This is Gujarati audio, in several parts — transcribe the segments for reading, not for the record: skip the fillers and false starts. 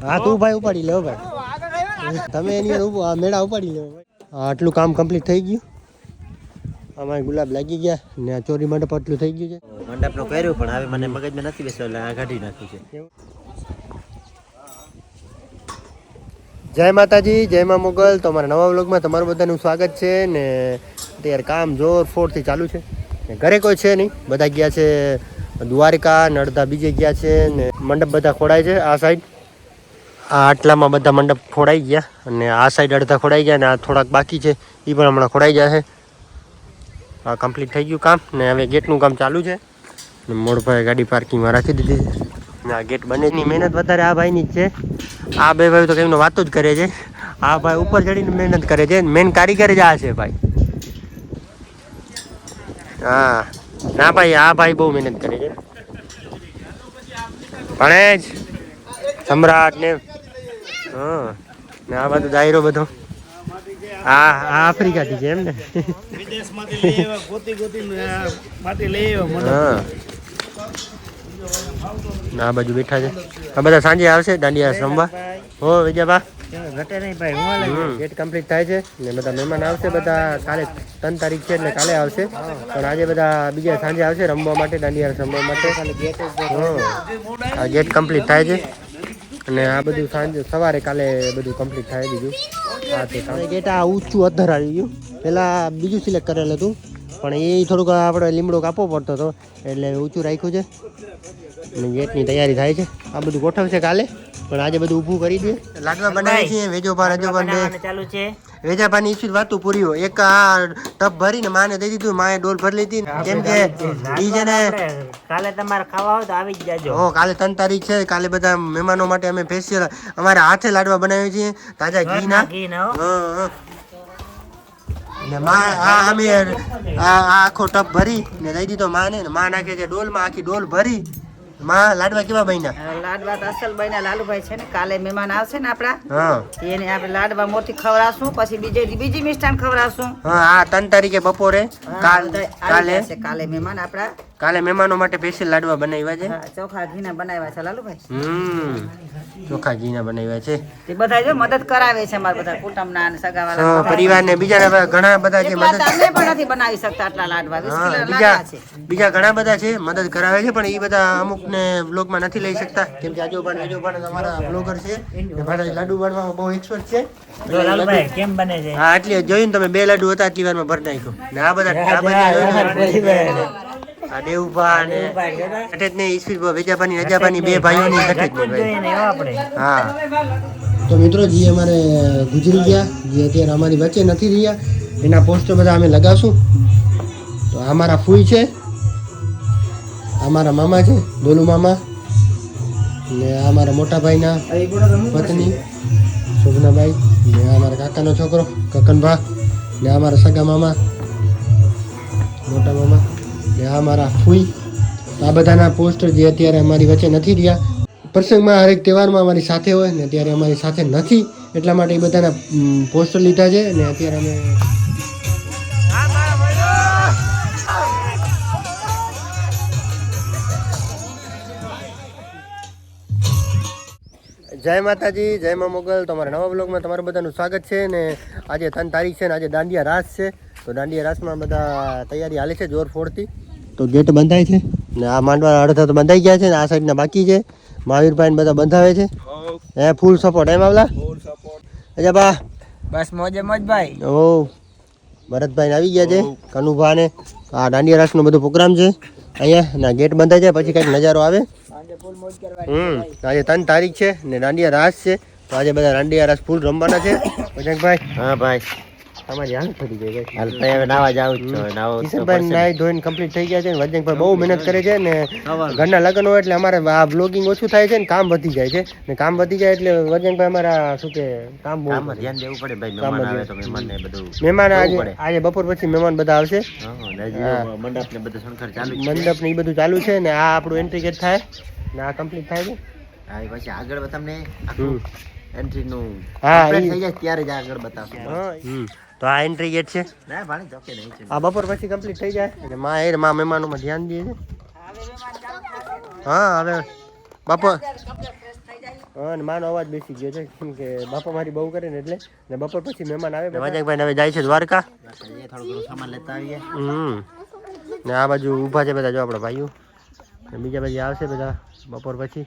હા તું ભાઈ ઉપાડી લે ભાઈ, તમે એની મેળા ઉપાડી લે ભાઈ. આટલું કામ કમ્પ્લીટ થઈ ગયું. અમારે ગુલાબ લાગી ગયા ને આ ચોરી મંડપ આટલું થઈ ગયું છે. મંડપનું કર્યું પણ હવે મને મગજમાં નથી બેસતો એટલે આ કાઢી નાખ્યું છે. જય માતાજી, જય મા મોગલ. તો અમારા નવા વ્લોગમાં તમારું બધાનું સ્વાગત છે ને. અત્યારે કામ જોરશોરથી ચાલુ છે ને ઘરે કોઈ છે નહીં, બધા ગયા છે દ્વારકા ને અડધા બીજે ગયા છે ને મંડપ બધા ખોડાય છે. આ સાઈડ આ આટલામાં બધા મંડપ ખોડાઈ ગયા અને આ સાઈડ અડધા ખોડાઈ ગયા ને આ થોડાક બાકી છે એ પણ હમણાં ખોડાઈ જશે. આ કમ્પ્લીટ થઈ ગયું કામ ને હવે ગેટનું કામ ચાલુ છે ને મોડભાઈ ગાડી પાર્કિંગમાં રાખી દીધી છે ને આ ગેટ બનેની મહેનત વધારે આ ભાઈની જ છે. આ બે ભાઈ તો કેમનો વાતો જ કરે છે. આ ભાઈ ઉપર ચડીને મહેનત કરે છે, મેન કારીગર જ આ છે ભાઈ. હા ના ભાઈ, આ ભાઈ બહુ મહેનત કરે છે. ભણેજ સમ્રાટ ને હા ને આ બધું દાયરો બધો આ આફ્રિકાથી છે એમ ને. આ બાજુ બેઠા છે. આ બધા સાંજે આવશે દાંડિયા રમવા. હો વિજયબા ઘટે નહીં ભાઈ, ગેટ કમ્પ્લીટ થાય છે ને બધા મહેમાન આવશે. બધા કાલે 3 તારીખ છે એટલે કાલે આવશે, પણ આજે બધા બીજા સાંજે આવશે રમવા માટે, દાંડિયા રમવા માટે. આ ગેટ કમ્પ્લીટ થાય છે અને આ બધું સાંજે સવારે કાલે બધું કમ્પ્લીટ થાય. બીજું હા તે ગેટ આ ઊંચું અધર આવી ગયું. પહેલાં બીજું સિલેક્ટ કરેલું હતું પણ એ થોડુંક આપણે લીમડો કાપવો પડતો હતો એટલે ઊંચું રાખ્યું છે અને ગેટની તૈયારી થાય છે. આ બધું ગોઠવશે કાલે, પણ આજે બધું ઊભું કરી દે. લાડવા બનાવી છે વેજોપા રજોપા ચાલુ છે. વેજાપાની ઈશ્વર વાતું પૂરી હોય. એક આ ટપ ભરીને માને દઈ દીધું, માએ ડોલ ભરી લીધી કેમ કે ઈ છે ને કાલે તમારે ખાવા હોય તો આવી જ જાજો. હો કાલે 3 તારીખ છે. કાલે બધા મહેમાનો માટે અમે સ્પેશિયલ અમારા હાથે લાડવા બનાવીએ છીએ તાજા ઘીના. ને માં આ અમે આ આખો ટપ ભરી ને દઈ દીધો માને ને માં નાખે છે ડોલમાં. આખી ડોલ ભરી માં લાડવા કેવા બન્યા? લાડવા તો અસલ બન્યા. લાલુભાઈ છે ને કાલે મહેમાન આવશે ને આપડા, હા એને આપણે લાડવા મોટી ખવડાવશું, પછી બીજી મિષ્ટાન ખવડાવશું. હા આ 3 તારીખે બપોરે કાલે મહેમાન આપડા કાલે મહેમાનો માટે સ્પેશિયલ લાડવા બનાવ્યા છે. ચોખા ઘીના બનાવ્યા છે લાલુભાઈ. ચોખા ઘીના બનાવ્યા છે. તે બધા જો મદદ કરાવે છે અમારા બધા કુટુંબના અને સગાવાળા પરિવારને બીજા ઘણા બધા છે મદદ. અમે પણ નથી બનાવી શકતા આટલા લાડવા. 20 કિલો લાડવા છે. બીજા ઘણા બધા છે મદદ કરાવે છે, પણ એ બધા અમુક ને વ્લોગમાં નથી લઈ શકતા કેમ કે આજોબાન અમારા બ્લોગર છે ને ભાઈ લાડુ બનાવવામાં બહુ એક્સપર્ટ છે. લાલુભાઈ કેમ બને છે? હા એટલે જોયું તમે 2 લાડુ હતા એટલી વારમાં ભરી નાખ્યો ને આ બધા આ દેવભા ને ઘટે જ નહીં. ઈશ્વર વેજાભાની રજાભાની 2 ભાઈઓની ઘટે જ નહીં. હા તો મિત્રો જે અમારે ગુજરી ગયા, જે અત્યારે અમારી વચ્ચે નથી રહ્યા, એના પોસ્ટર બધા અમે લગાવશું. તો અમારા ફૂઈ છે, અમારા મામા છે દોલુ મામા ને અમારા મોટા ભાઈના પત્ની શોભનાભાઈ ને અમારા કાકાનો છોકરો કકનભા ને અમારા સગા મામા મોટા મામા ને આ મારા ફૂઈ. આ બધાના પોસ્ટર જે અત્યારે અમારી વચ્ચે નથી રહ્યા. પ્રસંગમાં હરેક તહેવારમાં અમારી સાથે હોય ને અત્યારે અમારી સાથે નથી, એટલા માટે એ બધાના પોસ્ટર લીધા છે ને અત્યારે અમે જય માતાજી, જય મા મોગલ. તમારા નવા બ્લોગમાં તમારું બધાનું સ્વાગત છે ને આજે 3 તારીખ છે ને આજે દાંડિયા રાસ છે. તો દાંડિયા રાસમાં બધા તૈયારી હાલે છે જોરફોડથી. તો ગેટ બંધાય છે ને આ માંડવા અડધા તો બંધાઈ ગયા છે ને આ સાઈડના બાકી છે. મહાવીરભાઈ ને બધા બંધાવે છે. હે ફૂલ સપોર્ટ એમ આવલા અજા બા બસ મોજે મોજ ભાઈ. ઓ ભરતભાઈ આવી ગયા છે, કનુભા ને આ દાંડિયા રાસનો બધો પ્રોગ્રામ છે અહીંયા ના ગેટ બંધાઈ જાય પછી કઈક નજારો આવે. આજે 3 તારીખ છે ને દાંડિયા રાસ છે. તો આજે બધા દાંડિયા રાસ ફૂલ રમવાના છે. ભાઈ હા ભાઈ તમારી હાલ ફરી ગઈ ભાઈ. હાલ તો હવે નાવા જાવ છો. કિશનભાઈ નાઈ ધોઈને કમ્પ્લીટ થઈ ગયા છે ને વજનભાઈ બહુ મહેનત કરે છે ને ઘરના લગ્ન હોય એટલે અમારે આ બ્લોગિંગ ઓછું થાય છે ને કામ વધી જાય છે ને કામ વધી જાય એટલે વજનભાઈ અમારા શું કે કામ બહુ ધ્યાન દેવું પડે ભાઈ. મહેમાન આવે તો મહેમાનને બધું મહેમાન આજે બપોર પછી મહેમાન બધા આવશે. મંડપ ને બધું શણખર ચાલુ, મંડપ ને એ બધું ચાલુ છે ને આ આપણું એન્ટ્રી ગેટ થાય ને આ કમ્પ્લીટ થાય છે. હા પછી આગળ તમને એન્ટ્રી નું હા થઈ જાય ત્યારે જ આગળ બતાવશું. તો આ એન્ટ્રી ગેટ છે. આ બપોર પછી કમ્પ્લીટ થઈ જાય એટલે માં મહેમાનોમાં ધ્યાન દે છે. હા હવે બપોર હા અને માનો અવાજ બેસી ગયો છે કેમ કે બાપા મારી બહુ કરે ને એટલે ને બપોર પછી મહેમાન આવે વજાકભાઈ હવે જાય છે દ્વારકા. થોડું ઘણું સામાન લેતા આવીએ. ને આ બાજુ ઊભા છે બધા જો આપણા ભાઈઓ ને બીજા બાજુ આવશે બધા બપોર પછી.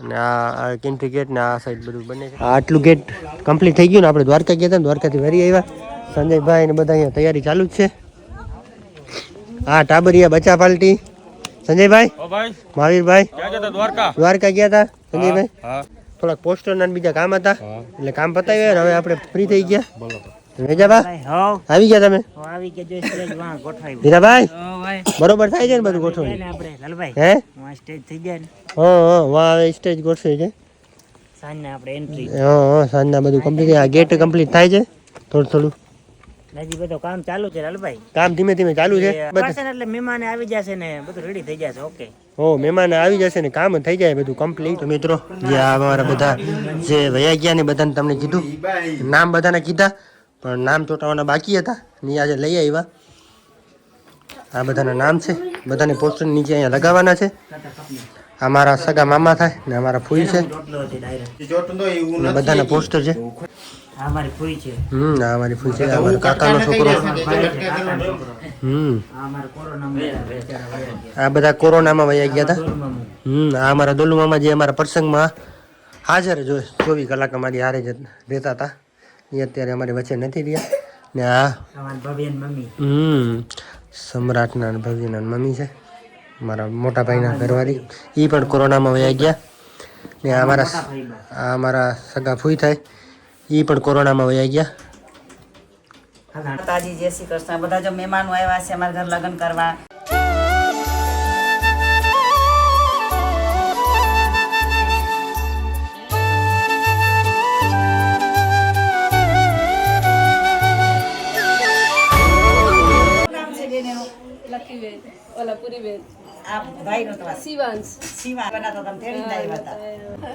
અને આ કેન્ટ્રી ગેટ ને આ સાઈડ બધું બને છે. આટલું ગેટ કમ્પ્લીટ થઈ ગયું ને આપણે દ્વારકા ગયા હતા ને દ્વારકાથી વરી આવ્યા. સંજયભાઈ ને બધા અહીંયા તૈયારી ચાલુ જ છે. હા ટાબરિયા બચા પાલટી સંજયભાઈ મહાવીરભાઈ દ્વારકા ગયા હતા સંજયભાઈ. થોડાક પોસ્ટર ના બીજા કામ હતા એટલે કામ પતાવ્યા હવે આપણે ફ્રી થઈ ગયા. વેજાબા આવી ગયા તમે? હીરાભાઈ બરોબર થાય છે ને બધું ગોઠવણી? હે સ્ટેજ થઈ જાય ને હા વાહ હવે સ્ટેજ ગોઠવે છે. સાંજના આપણે એન્ટ્રી હા સાંજના બધું કમ્પ્લીટ આ ગેટ કમ્પ્લીટ થાય છે થોડું થોડું. હજી બધું કામ ચાલુ છે લાલભાઈ. કામ ધીમે ધીમે ચાલુ છે એટલે મહેમાન આવી જશે ને બધું રેડી થઈ જશે. ઓકે હો મહેમાન આવી જશે ને કામ થઈ જાય બધું કમ્પ્લીટ. મિત્રો જે આ અમારા બધા જે વયા ગયા ને બધાને તમને કીધું નામ બધાને કીધા પણ નામ ચોંટાવાના બાકી હતા ને આજે લઈ આવ્યા. આ બધાના નામ છે બધાને પોસ્ટર નીચે અહીંયા લગાવવાના છે. આ મારા સગા મામા થાય ને અમારા ફૂઈ છે ને બધાના પોસ્ટર છે. આ મારી ફૂઈ છે. આ મારી ફૂઈ છે. આ મારા કાકાનો છોકરો. આ બધા કોરોનામાં વયા ગયા હતા. આ અમારા દોલુ મામા જે અમારા પ્રસંગમાં હાજર જો 24 કલાક અમારી હારે જ રહેતા હતા એ અત્યારે અમારી વચ્ચે નથી રહ્યા. ને આ સમ્રાટના ભવ્યના મમ્મી છે મારા મોટા ભાઈના ઘરવાળી એ પણ કોરોનામાં વયા ગયા. ને આ અમારા સગા ફૂઈ થાય એ પણ કોરોનામાં વયા ગયા. માતાજી જય શ્રી કૃષ્ણ. બધા જો મહેમાનો આવ્યા છે અમારા ઘર લગ્ન કરવા.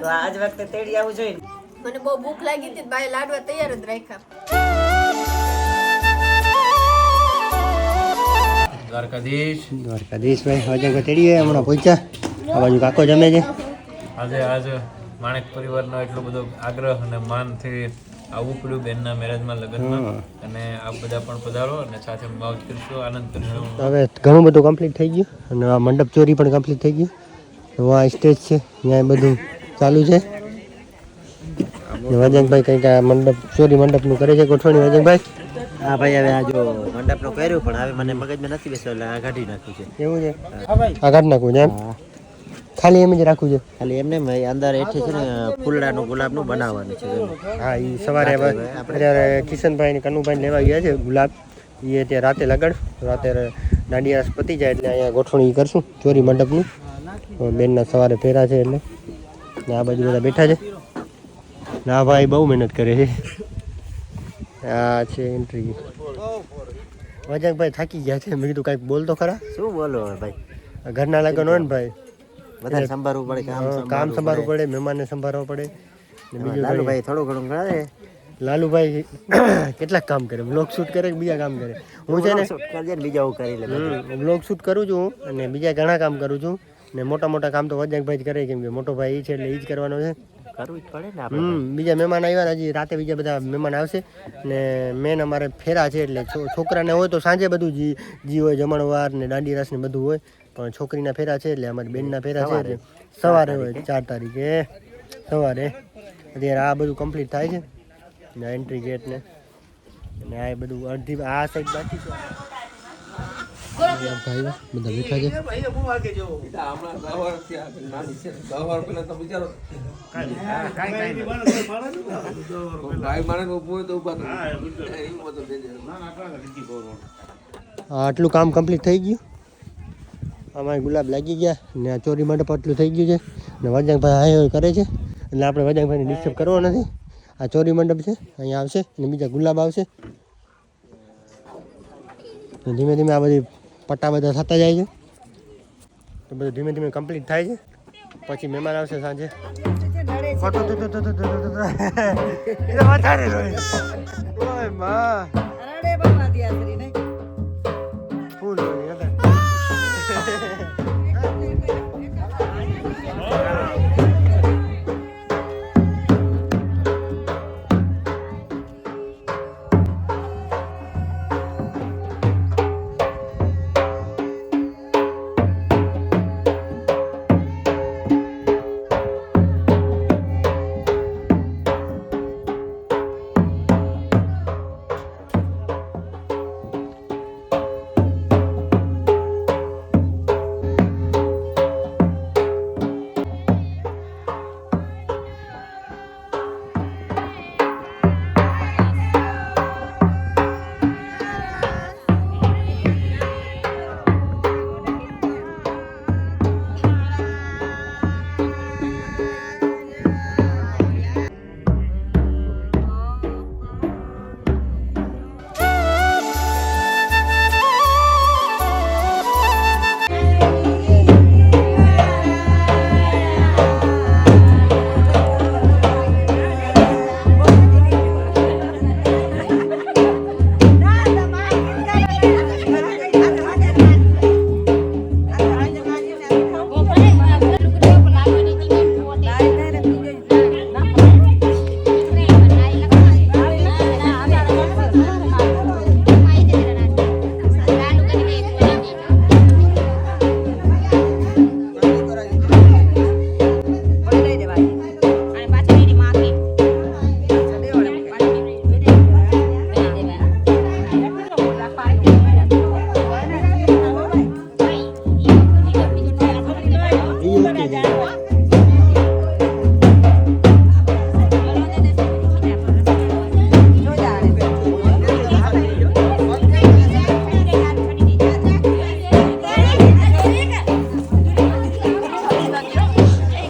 આજ વખતે તેડી આવું જોઈએ. મને બહુ ભૂખ લાગી હતી બાય લાડવા તૈયાર જ રાખ્યા. દ્વારકાધીશ ભાઈ વજન તેડી હમણાં પહોંચ્યા. આ બાજુ કાકો જમે છે. આજે માણેક પરિવારનો એટલો બધો આગ્રહ અને માનથી આવવું પડ્યું બેનના મેરેજમાં લગ્નમાં અને આપ બધા પણ પધારો અને સાથે મોજ કરીશું આનંદ કરીશું. હવે ઘણું બધું કમ્પ્લીટ થઈ ગયું અને આ મંડપ ચોરી પણ કમ્પ્લીટ થઈ ગયું. આ સ્ટેજ છે ત્યાં બધું ચાલુ છે. વજનભાઈ કંઈક આ મંડપ ચોરી મંડપનું કરે છે ગોઠવણી. વજનભાઈ હા ભાઈ હવે આ જો મંડપનું કર્યું પણ હવે મને મગજમાં નથી બેસ્યો એટલે આ કાઢી નાખ્યું છે. એવું છે આ કાઢી નાખવું છે એમ? ખાલી એમ જ રાખવું છે? ખાલી એમને અંદર એઠે છે ને ફૂલડાનું ગુલાબનું બનાવવાનું છે. હા એ સવારે અત્યારે કિશનભાઈ ને કનુભાઈ લેવા ગયા છે ગુલાબ. એ ત્યાં રાતે લગાડ રાતે દાંડિયા પતી જાય એટલે અહીંયા ગોઠવણી કરશું ચોરી મંડપનું. બેનના સવારે ફેરા છે એટલે ને આ બાજુ બધા બેઠા છે. ના ભાઈ બહુ મહેનત કરે છે. આ છે એન્ટ્રી. વજનભાઈ થાકી ગયા છે. મેં કીધું કાંઈક બોલ તો ખરા. શું બોલો ભાઈ ઘરના લગ્ન હોય ને ભાઈ બધા સંભાળવું પડે. કામ સંભાળવું પડે મહેમાનને સંભાળવા પડે ને બીજું લાલુભાઈ થોડું ઘણું કરે. લાલુભાઈ કેટલાક કામ કરે વ્લોગ શૂટ કરે કે બીજા કામ કરે. હું છે ને બીજા હું કરી લે વ્લોગ શૂટ કરું છું અને બીજા ઘણા કામ કરું છું ને મોટા મોટા કામ તો વજનભાઈ જ કરે કેમ કે મોટો ભાઈ છે એટલે એ જ કરવાનો છે. કરવું જ પડે ને આપણે. બીજા મહેમાન આવ્યા હજી રાતે બીજા બધા મહેમાન આવશે ને મેન અમારે ફેરા છે એટલે છોકરાને હોય તો સાંજે બધું જી હોય જમણવાર ને દાંડી રસ ને બધું હોય પણ છોકરીના ફેરા છે એટલે અમારી બેનના ફેરા છે એટલે સવારે હોય 4 તારીખે સવારે. અત્યારે આ બધું કમ્પ્લીટ થાય છે ને એન્ટ્રી ગેટ ને આ બધું અડધી આ સાઈડ બાકી છે. ભાઈ બધા બેઠા છે. આટલું કામ કમ્પ્લીટ થઈ ગયું. અમારે ગુલાબ લાગી ગયા ને આ ચોરી મંડપ આટલું થઈ ગયું છે ને વજનભાઈ હાય કરે છે એટલે આપણે વજનભાઈને ડિસ્ટર્બ કરવો નથી. આ ચોરી મંડપ છે અહીંયા આવશે અને બીજા ગુલાબ આવશે. ધીમે ધીમે આ બધી પટ્ટા બધા થતા જાય છે તો બધું ધીમે ધીમે કમ્પ્લીટ થાય છે. પછી મહેમાન આવશે સાંજે.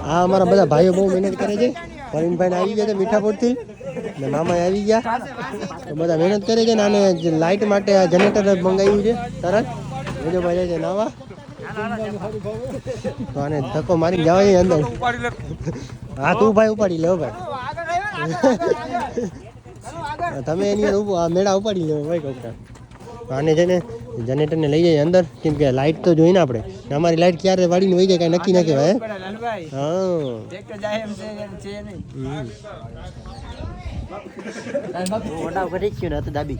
હા અમારા બધા ભાઈઓ બહુ મહેનત કરે છે. પરવીનભાઈ આવી ગયા છે મીઠાપુરથી ને મામા આવી ગયા તો બધા મહેનત કરે છે ને આને લાઇટ માટે આ જનરેટર મંગાવ્યું છે તરત વિજયભાઈ જાય છે નાવા તો આને ધક્કો મારી જવા છે અંદર. હા તું ભાઈ ઉપાડી લે ભાઈ તમે એની મેળા ઉપાડી લે ભાઈ કોકતા. આને છે ને જનરેટરને લઈ જાય અંદર કેમ કે લાઇટ તો જોઈને આપણે અમારી લાઇટ ક્યારે વાળીને વહી જાય કાંઈ નક્કી ના કહેવાય. હા ઘટી ગયું ને દાબી